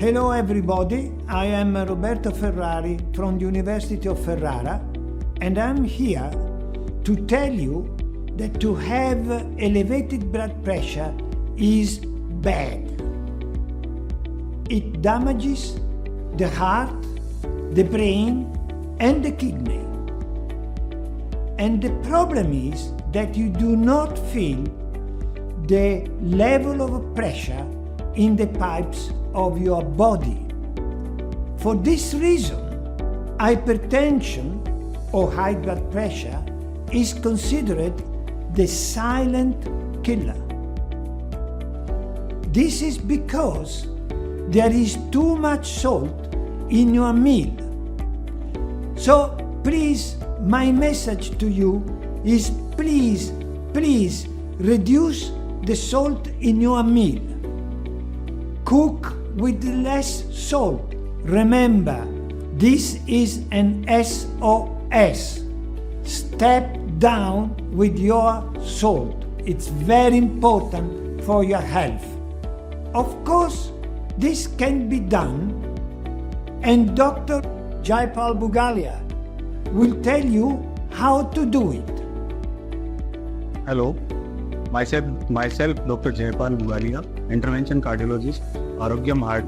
Hello everybody, I am Roberto Ferrari from the University of Ferrara, and I'm here to tell you that to have elevated blood pressure is bad. It damages the heart, the brain and the kidney. And the problem is that you do not feel the level of pressure in the pipes of your body. For this reason, hypertension or high blood pressure is considered the silent killer. This is because there is too much salt in your meal. So please, my message to you is please reduce the salt in your meal. Cook with less salt. Remember, this is an SOS. Step down with your salt. It's very important for your health. Of course, this can be done, and Dr. Jaipal Bugalia will tell you how to do it. Hello, myself Dr. Jaipal Bugalia, intervention cardiologist, Arogyam heart.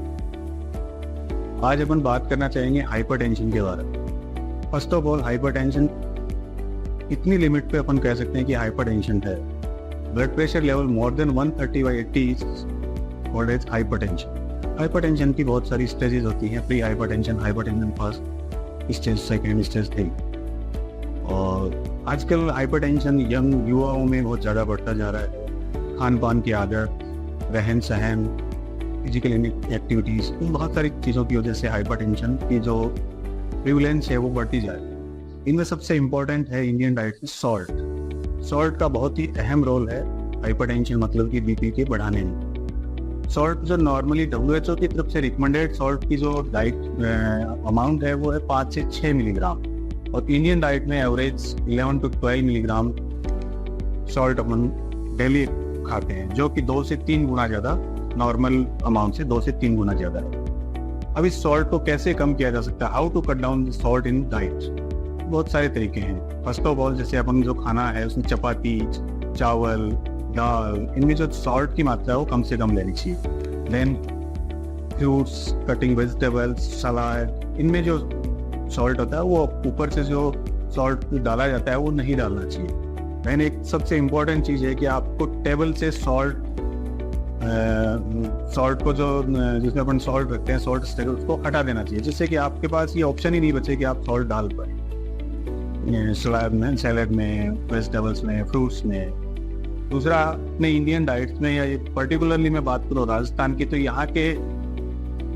आज अपन बात करना चाहेंगे hypertension के बारे में। First of all, hypertension इतनी limit पे अपन कह सकते हैं कि हाइपरटेंशन है। Blood pressure level more than 130/80 is called as hypertension. Hypertension की बहुत सारी स्टेजेस होती हैं, pre hypertension, hypertension first stage, second stage, third. और आजकल हाइपरटेंशन यंग युवाओं में बहुत ज़्यादा बढ़ता जा रहा है। खान पान की आदत, रहन सहन, फिजिकल एक्टिविटीज़, इन बहुत सारी चीज़ों की वजह से हाइपरटेंशन की जो प्रिवलेंस है वो बढ़ती जा रही है। इनमें सबसे इम्पोर्टेंट है इंडियन डाइट में सॉल्ट। सॉल्ट का बहुत ही अहम रोल है हाइपरटेंशन मतलब कि बीपी के बढ़ाने में। सॉल्ट जो नॉर्मली WHO की तरफ से रिकमेंडेड सॉल्ट की जो डाइट अमाउंट है वो है 5 से 6 मिलीग्राम, और इंडियन डाइट में average 11 to 12 milligram salt upon daily खाते हैं, जो कि 2 से 3 गुना ज़्यादा नॉर्मल अमाउंट से 2 से 3 गुना ज़्यादा है। अब इस सॉल्ट को कैसे कम किया जा सकता है? How to cut down salt in diet? बहुत सारे तरीके हैं। फर्स्ट ऑफ ऑल, जैसे अपन जो खाना है उसमें चपाती, चावल, दाल, इनमें जो सॉल्ट की मात्रा है वो कम से कम लेनी चाहिए। देन फ्रूट्स, कटिंग वेजिटेबल्स, सलाद, इनमें जो सॉल्ट होता है वो ऊपर से जो सॉल्ट डाला जाता है वो नहीं डालना चाहिए। देन एक सबसे इम्पोर्टेंट चीज़ है कि आपको टेबल से सॉल्ट को जो जिसमें अपन सॉल्ट रखते हैं, सॉल्ट स्टेक, उसको हटा देना चाहिए, जिससे कि आपके पास ये ऑप्शन ही नहीं बचे कि आप सॉल्ट डाल पाए सलाद में, वेजिटेबल्स में, फ्रूट्स में। दूसरा, अपने इंडियन डाइट्स में या पर्टिकुलरली मैं बात करूँ राजस्थान की, तो यहाँ के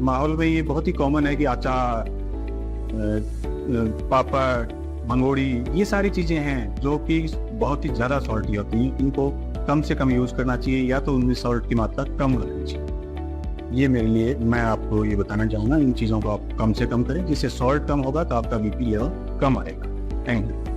माहौल में ये बहुत ही कॉमन है कि अचार, पापड़, मंगोड़ी, ये सारी चीज़ें हैं जो कि बहुत ही ज़्यादा सॉल्टी होती हैं। इनको कम से कम यूज़ करना चाहिए, या तो उनमें सॉल्ट की मात्रा कम रखनी चाहिए। ये मेरे लिए, मैं आपको ये बताना चाहूँगा, इन चीज़ों को आप कम से कम करें, जिससे सॉल्ट कम होगा तो आपका बीपी लेवल कम आएगा। Thank you.